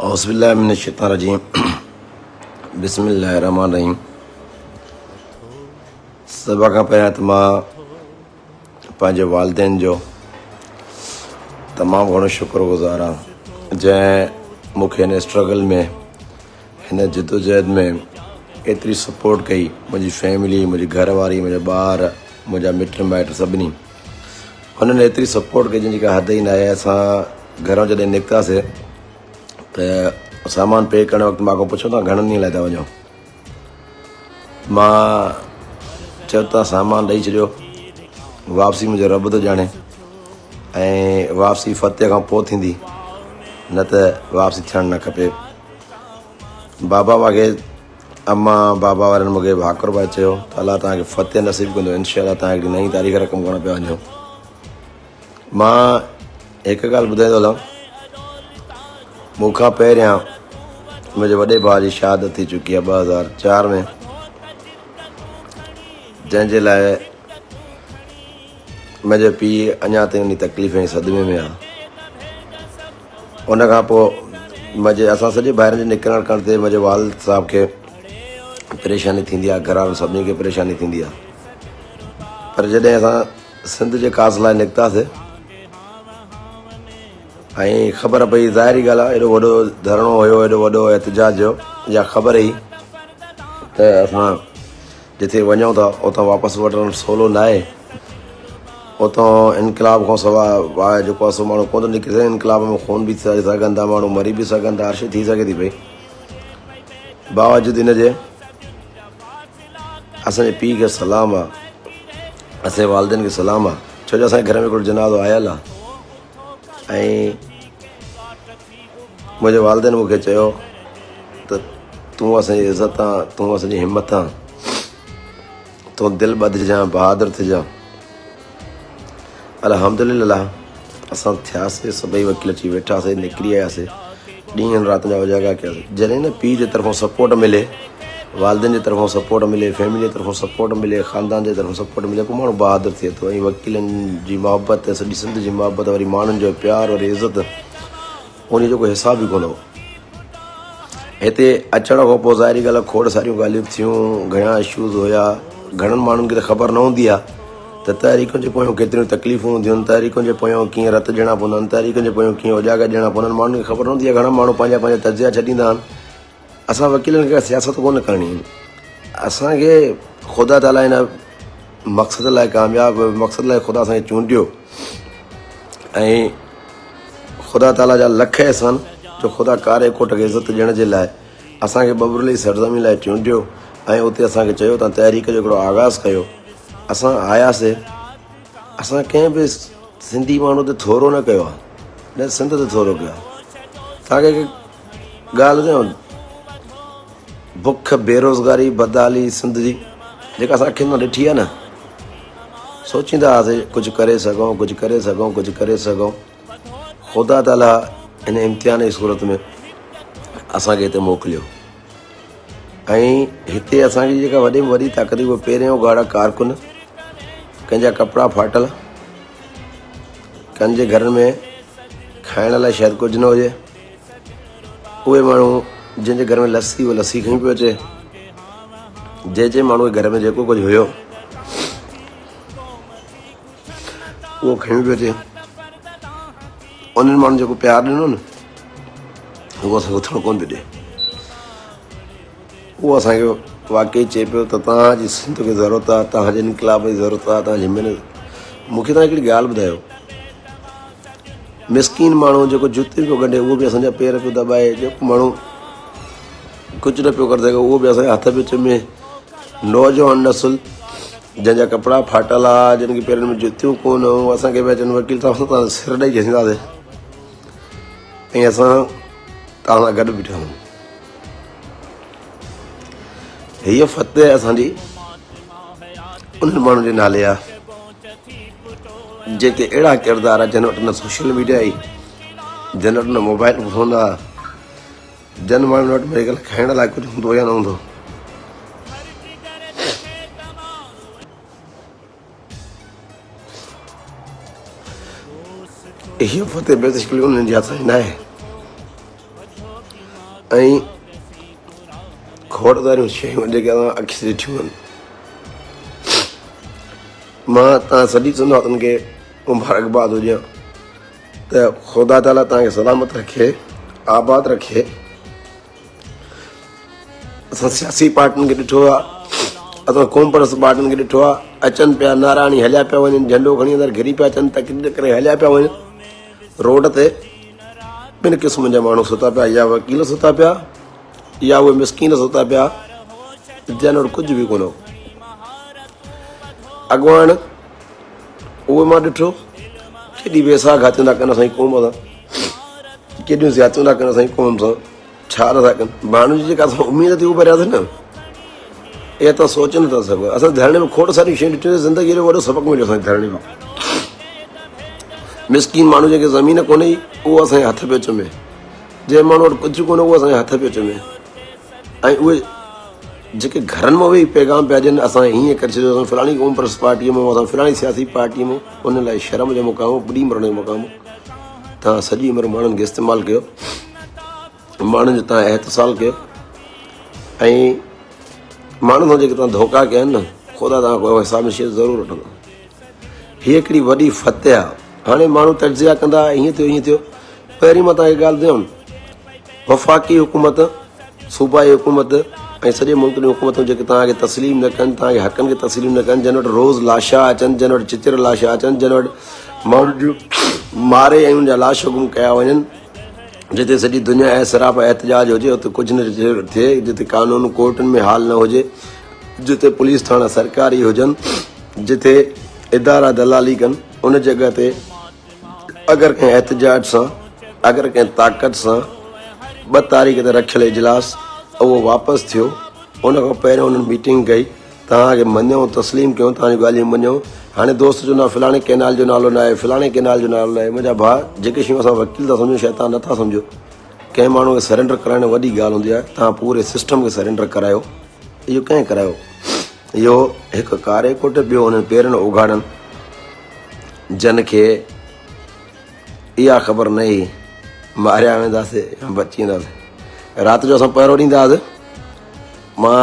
औज़ुबिल्लाहिमिनश्शैतानिर्रजीम बिस्मिल्लाहिर्रहमानिर्रहीम। सभ खां पहिरियां त मां पंहिंजे वालिदैन जो तमामु घणो शुक्रगुज़ार आहियां जंहिं मूंखे हिन स्ट्रगल में, हिन जिदोजहद में एतिरी सपोर्ट कई। मुंहिंजी फैमिली, मुंहिंजी घरवारी, मुंहिंजा ॿार, मुंहिंजा मिट माइट सभिनी हुननि एतिरी सपोर्ट कई जंहिंजी का हद ई न आहे। असां घरों जॾहिं निकितासीं त सामान पैक करण वक़्तु मां पुछो तव्हां घणनि ॾींहंनि लाइ था वञो। मां चयो तव्हां सामान ॾेई छॾियो, वापसी मुंहिंजो रब थो ॼाणे ऐं वापसी फ़तेह खां पोइ थींदी, न त वापसी थियणु न खपे। बाबा मूंखे, अम्मा बाबा वारनि मूंखे भाकुर भाई चयो त अलाह तव्हांखे फ़तेह नसीबु कंदो, इनशाअल्लाह तव्हां हिकिड़ी नई तारीख़ रक़म करणु पिया वञो। मां हिकु ॻाल्हि ॿुधाईंदो हलां, मूंखां पहिरियां मुंहिंजे वॾे भाउ जी शहादत थी चुकी आहे 2004 में, जंहिंजे लाइ मुंहिंजो पीउ अञा ताईं उन तकलीफ़ ऐं सदमे में आहे। उन खां पोइ असां सॼे ॿाहिरि जे निकिरण करण ते मुंहिंजे वालिद साहब खे परेशानी थींदी आहे, घर वारनि सभिनी खे परेशानी थींदी आहे। पर जॾहिं असां सिंध जे कास लाइ निकितासीं ऐं ख़बर पई, ज़ाहिरी ॻाल्हि आहे, एॾो वॾो धरणो हुयो, एॾो वॾो एहतजाज जो, या ख़बर ई त असां जिथे वञूं था उतां वापसि वठणु सवलो न आहे। उतां इनकलाब खां सवाइ जेको आहे सो माण्हू कोन थो निकिरी सघे। इनकलाब में खून बि थी सघनि था, माण्हू मरी बि सघनि था, हर शइ थी सघे थी पई। बावजूदि हिन जे असांजे पीउ खे सलाम आहे, असांजे वालिदैन खे सलाम आहे, छो जो असांजे घर में हिकिड़ो जनाज़ो आयल आहे। ऐं मुंहिंजे वालिदैन मूंखे चयो त तूं असांजी इज़त आहे, तूं असांजी हिमत आहे, तूं दिलि ॿधिजांइ, बहादुर थिजांइ। अल्हम्दुलिल्लाह असां थियासीं, सभई वकील अची वेठासीं, निकिरी आयासीं, ॾींहंनि राति जा उजाॻा कयासीं। जॾहिं न पीउ जे तरफ़ां सपोर्ट मिले, वालिदैन जे तरफ़ां सपोर्ट मिले, फैमिली जे तरफ़ां सपोर्ट मिले, ख़ानदान जे तरफ़ां सपोर्ट मिले, पोइ माण्हू बहादुर थिए थो। ऐं वकीलनि जी मोहबत, सॼी सिंध जी मोहबत, वरी माण्हुनि जो प्यार और इज़त, उन जो कोई हिसाब ई कोन हो। हिते अचण खां पोइ ज़ाहिरी ॻाल्हि आहे, खोड़ सारियूं ॻाल्हियूं थियूं, घणा इशूज़ हुया। घणनि माण्हुनि खे त ख़बर न हूंदी आहे त तहरीकुनि जे पोयां केतिरियूं तकलीफ़ूं हूंदियूं आहिनि, तहरीकुनि जे पोयां कीअं रत ॾियणा पवंदा आहिनि, तहरीकुनि जे पोयां कीअं उजाॻा ॾियणा पवंदा आहिनि। माण्हुनि खे ख़बर न हूंदी आहे। घणा माण्हू पंहिंजा तजिया छॾींदा आहिनि। असां वकीलनि खे सियासत कोन करणी आहिनि। असांखे ख़ुदा ताला हिन मक़सद लाइ, कामयाबु मक़सद लाइ ख़ुदा असांखे चूंडियो, ऐं ख़ुदा ताला जा लख अहसान जो ख़ुदा कारे कोट खे इज़त ॾियण जे लाइ असांखे बबरुली सरज़मीन लाइ चूंडियो। ऐं उते असांखे चयो तव्हां तहरीक जो हिकिड़ो आगाज़ कयो। असां आयासीं, असां कंहिं बि सिंधी माण्हू ते थोरो न कयो आहे, न सिंध ते थोरो कयो आहे। तव्हांखे ॻाल्हि ॿुधायांव, बुख, बेरोज़गारी, बदहाली सिंध जी जेका असां अखियुनि मां ॾिठी आहे न, सोचींदा हुआसीं कुझु करे सघूं, कुझु करे सघूं, कुझु करे सघूं। ख़ुदा ताला हिन इम्तिहान जी सूरत में असांखे हिते मोकिलियो। ऐं हिते असांजी जेका वॾे में वॾी ताक़त हुई, उहा पहिरियों ॻाढ़ा कारकुन, कंहिंजा कपिड़ा फाटल, कंहिंजे घर में खाइण लाइ शायदि कुझु न हुजे, उहे माण्हू जंहिंजे घर में लस्सी, उहा लस्सी खणी पियो अचे। जंहिं माण्हू जे घर में जेको कुझु हुयो उहो खणी पियो अचे। उन्हनि माण्हुनि जेको प्यारु ॾिनो न, उहो असांखे उथणु कोन पियो ॾिए। उहो असांखे वाक़ई चए पियो त तव्हांजी सिंध खे ज़रूरत आहे, तव्हांजे इनकलाब जी ज़रूरत आहे, तव्हांजी महिनत। मूंखे तव्हां हिकिड़ी ॻाल्हि ॿुधायो, मिसकीन माण्हू जेको जुतियूं पियो गंढे, उहो बि असांजा पेर पियो दॿाए, जेको माण्हू कुझु न पियो करे सघे उहो बि असांजे हथ पियो चुमे। नौजवान नसुल जंहिंजा कपिड़ा फाटल आहे, जिन खे पेरनि में जुतियूं कोन, असांखे पिया चवनि वकील साहिब असां तव्हां सिर ॾेई छॾींदासीं ऐं असां तव्हां सां गॾु बीठा आहियूं। हीअ फ़तेह असांजी उन्हनि माण्हुनि जे नाले आहे जेके अहिड़ा किरदार आहे, जिन वटि न सोशल मीडिया आई, जिन वटि न मोबाइल फोन आहे, जिन माण्हुनि वटि मेरे ख़्याल खाइण लाइ कुझु हूंदो या न हूंदो। हीअ फ़तेह बेसिकली उन्हनि जी हथ न आहे। ऐं खोड़दारियूं शयूं जेके असां अखि से ॾिठियूं आहिनि। मां तव्हां सॼी सिंध वासियुनि खे मुबारकबाद हुजां त ख़ुदा ताला तव्हांखे सलामत रखे, आबाद रखे। असां सियासी पार्टियुनि खे ॾिठो आहे, असां क़ौम परस्त पार्टियुनि खे ॾिठो आहे, अचनि पिया नारायणी हलिया पिया वञनि, झंडो खणी अंदरि घिरी पिया अचनि, तकलीफ़ करे हलिया पिया वञनि। रोड ते ॿिनि क़िस्मनि जा माण्हू सुता पिया, या वकील सुता पिया, या उहे मिसकीन सुता पिया जंहिं वटि कुझु बि कोन हो। अॻवान उहे मां ॾिठो केॾी वेसा घातियूं था कनि असांजी क़ौम सां, केॾियूं ज़ियातियूं था कनि असांजी क़ौम सां, छा नथा कनि। माण्हुनि जी जेका असां उमेद थी उभरियासीं न, इहा तव्हां सोचे नथा सघो। असां धरणे में खोड़ सारियूं शयूं ॾिठियूं, ज़िंदगीअ जो वॾो सबक़ु मिलियो असांखे धरणे में। मिसकीन माण्हू जेके ज़मीन कोन्हे उहो असांजे हथ पियो चुमे, जंहिं माण्हू वटि कुझु कोन्हे उहो असांजे हथ पियो चुमे। ऐं उहे जेके घरनि मां वेही पैगाम पिया ॾियनि, असां हीअं करे छॾियो, असां फलाणी क़ौम परस्त पार्टीअ में, असां फलाणी सियासी पार्टीअ में, उन लाइ शर्म जो मुक़ामु, ॿुड़ी मरण जो मुक़ामु। तव्हां सॼी उमिरि माण्हुनि खे इस्तेमालु कयो, माण्हुनि जो तव्हां एहतसाल कयो, ऐं माण्हुनि सां जेके तव्हां धोखा कया आहिनि न, ख़ुदा तव्हां हिसाब में शइ ज़रूरु वठंदो। हीअ हिकिड़ी वॾी फतह आहे। हाणे माण्हू तजिया कंदा, हीअं थियो हीअं थियो। पहिरीं मां तव्हांखे ॻाल्हि ॾियमि, वफ़ाक़ी हुकूमत, सूबाई हुकूमत ऐं सॼे मुल्क जूं हुकूमतूं जेके तव्हांखे तस्लीम न कनि, तव्हांजे हक़नि खे तस्लीम न कनि, जिन वटि रोज़ लाशा अचनि, जिन वटि चिचर लाशा अचनि, जिन वटि माण्हुनि जूं मारे ऐं उन जा लाश गुम कया वञनि, जिते सॼी दुनिया ऐं सराप एहतजाज हुजे, उते कुझु न थिए, जिते कानून कोर्टुनि में हाल न हुजे, जिते पुलिस थाणा सरकारी हुजनि, जिते इदारा दलाली कनि, उन जॻह ते अगरि कंहिं एहतजाज सां, अगरि कंहिं ताक़त सां 2 तारीख़ ते रखियलु इजलास उहो वापसि थियो, उन खां पहिरियों उन्हनि मीटिंग कई, तव्हांखे मञूं, तस्लीम कयूं, तव्हांजी ॻाल्हियूं मञूं। हाणे दोस्त जो नालो फलाणे कैनाल जो नालो न आहे, फलाणे कैनाल जो नालो न आहे। मुंहिंजा भाउ, जेके शयूं असां वकील था सम्झूं, शैतान नथा सम्झो। कंहिं माण्हू खे सरेंडर कराइण वॾी ॻाल्हि हूंदी आहे, तव्हां पूरे सिस्टम खे सरेंडर करायो। इहो कंहिं करायो? इहो हिकु कारे कोट ॿियो हुननि पेरनि उघाड़नि, जन खे इहा ख़बर न हुई मारिया वेंदासीं या बची वेंदासीं। राति जो असां पहिरों ॾींदा हुआसीं, मां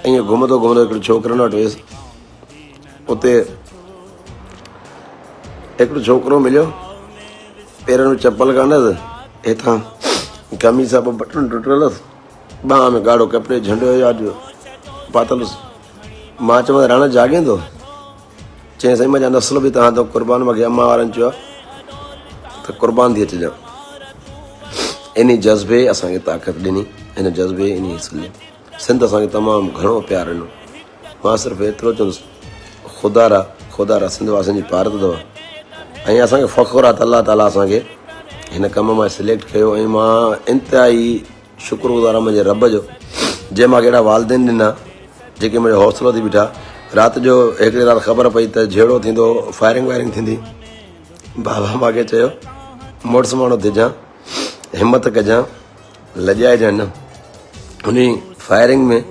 ईअं घुमंदो घुमंदो हिकिड़े छोकिरनि वटि वियुसि। उते हिकिड़ो छोकिरो मिलियो, पेरनि में चपल कान्हसि, हितां कमीज़ सां 2 बटन टुटियल हुअसि, ॿांह में ॻाढ़ो कपिड़े झंडो जो पातल हुअसि। मां चयोमांसि राणा जाॻींदो? चई साईं मुंहिंजा नस्ल बि तव्हां त क़ुर्बान, मूंखे अम्मा वारनि चयो आहे त क़ुर्बान थी अचिजांइ। इन जज़्बे असांखे ताक़त ॾिनी, इन जज़्बे इन हिस्से सिंध असांखे तमामु घणो प्यारु ॾिनो। मां सिर्फ़ु एतिरो चवंदुसि, ख़ुदा रा सिंध वासियुनि जी पारत अथव, ऐं असांखे फ़ख़ुरु आहे त अल्लाह ताला असांखे हिन कम मां सिलेक्ट कयो। ऐं मां इंतिहाई शुक्रगुज़ार आहे मुंहिंजे रब जो, जंहिं मां अहिड़ा वालदेन ॾिना जेके मुंहिंजो हौसलो थी बीठा। राति जो हिकिड़ी राति ख़बर पई त जहिड़ो थींदो, फायरिंग वायरिंग थींदी। बाबा मूंखे चयो, मुड़ुसु माण्हू थिजांइ, हिमत कजांइ, लॼाइजांइ न। उन फायरिंग में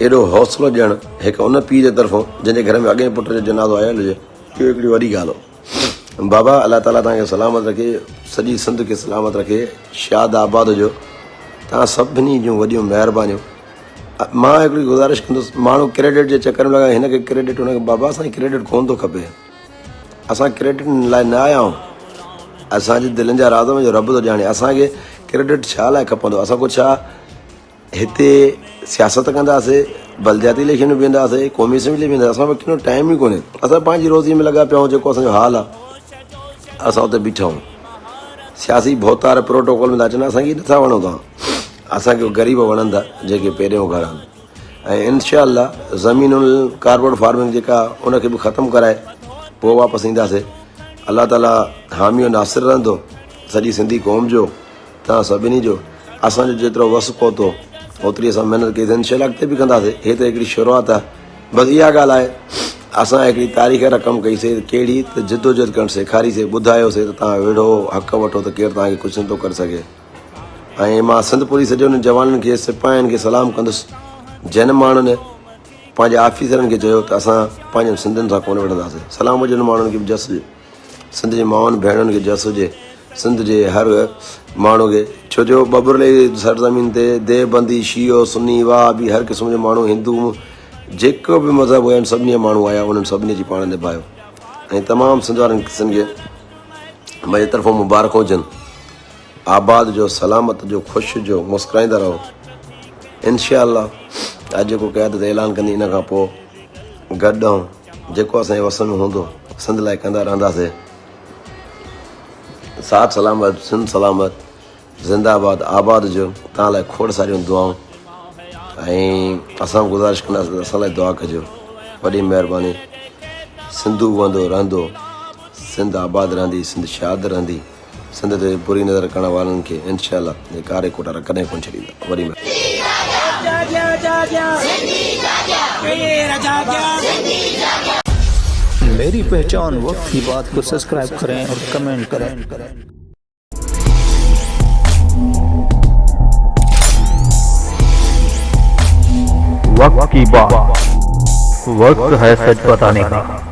एॾो हौसलो ॾियणु हिकु उन पीउ जे तरफ़ां जंहिंजे घर में अॻे पुट जो जनाज़ो आयल हुजे, इहो हिकिड़ी वॾी ॻाल्हि हो। बाबा अलाह ताला तव्हांखे सलामत रखे, सॼी सिंध खे सलामत रखे, शाद आबाद हुजो। तव्हां सभिनी जूं वॾियूं महिरबानियूं। मां हिकिड़ी गुज़ारिश कंदुसि, माण्हू क्रेडिट जे चकर में लॻा, हिनखे क्रेडिट, हुनखे। बाबा असांखे क्रेडिट कोन थो खपे, असां क्रेडिट लाइ न आया आहियूं। असांजे दिलनि जा राज़ में जो रब थो ॼाणे। असांखे क्रेडिट छा लाइ खपंदो? असां कुझु छा हिते सियासत कंदासीं, बलदियाती इलेक्शन में वेंदासीं, क़ौमी असेंबली में वेंदासीं? असां वटि किनो टाइम ई कोन्हे। असां पंहिंजी रोज़ीअ में लॻा पिया आहियूं, जेको असांजो हाल आहे असां उते बीठा आहियूं। सियासी भोतार प्रोटोकॉल में था अचनि, असांखे नथा वणो तव्हां। असांखे ग़रीब वणंदा जेके पहिरियों उघाड़नि। ऐं इनशा अल्लाह ज़मीनुनि कार्बोड फार्मिंग जेका उनखे बि ख़तमु कराए पोइ वापसि ईंदासीं। अलाह ताला हामी नासिर रहंदो सॼी सिंधी क़ौम जो, तव्हां सभिनी जो। असांजो जेतिरो वसु पहुतो ओतिरी असां महिनत कईसीं, इनशा अॻिते बि कंदासीं। हे त हिकिड़ी शुरूआत आहे। बसि इहा ॻाल्हि आहे, असां हिकिड़ी तारीख़ रक़म कईसीं, कहिड़ी त जिदोजहद करणु सेखारीसीं, ॿुधायोसीं त तव्हां वेठो हक़ वठो त केरु तव्हांखे कुझु नथो करे सघे। ऐं मां सिंध पुलिस सॼो उन्हनि जवाननि खे, सिपाहियुनि खे सलाम कंदुसि जिन माण्हुनि पंहिंजे ऑफिसरनि खे चयो त असां पंहिंजनि सिंधियुनि सां कोन वठंदासीं। सलाम हुजे उन माण्हुनि खे बि जस हुजे, सिंध जे माउनि भेणुनि खे जस हुजे सिंध जे हर माण्हू खे, छो जो बबुरले सरज़मीन ते देवबंदी शियो सुन्नी वाह बि हर क़िस्म जो माण्हू हिंदू जेको बि मज़हब हुया सभिनी माण्हू आया, उन्हनि सभिनी जी पाण निभायो ऐं तमामु सिंध वारनि किस्म खे मुंहिंजे तरफ़ां मुबारक हुजनि। आबाद जो, सलामत जो, ख़ुशि जो, मुस्कुराईंदा रहो। इंशाअल्लाह अॼु जेको क़यादत ऐलान कंदी इन खां पोइ गॾु ऐं जेको असांजे वस में हूंदो सिंध लाइ कंदा रहंदासीं। साथ सलामत, सिंध सलामत, ज़िंदाबाद आबाद जो। तव्हां लाइ खोड़ सारियूं दुआऊं ऐं असां गुज़ारिश कंदासीं असां लाइ दुआ कजो। वॾी महिरबानी। सिंधु वंदो रहंदो, सिंध आबाद रहंदी, सिंध शाद रहंदी। सिंध ते बुरी नज़र करण वारनि खे इंशाअल्लाह ये कारे कोठारा कॾहिं कोन छॾींदा। वॾी महिरबानी। मेरी पहचान वक्त की बात को सब्सक्राइब करें और कमेंट करें। वक्त की बात, वक्त है सच बताने का।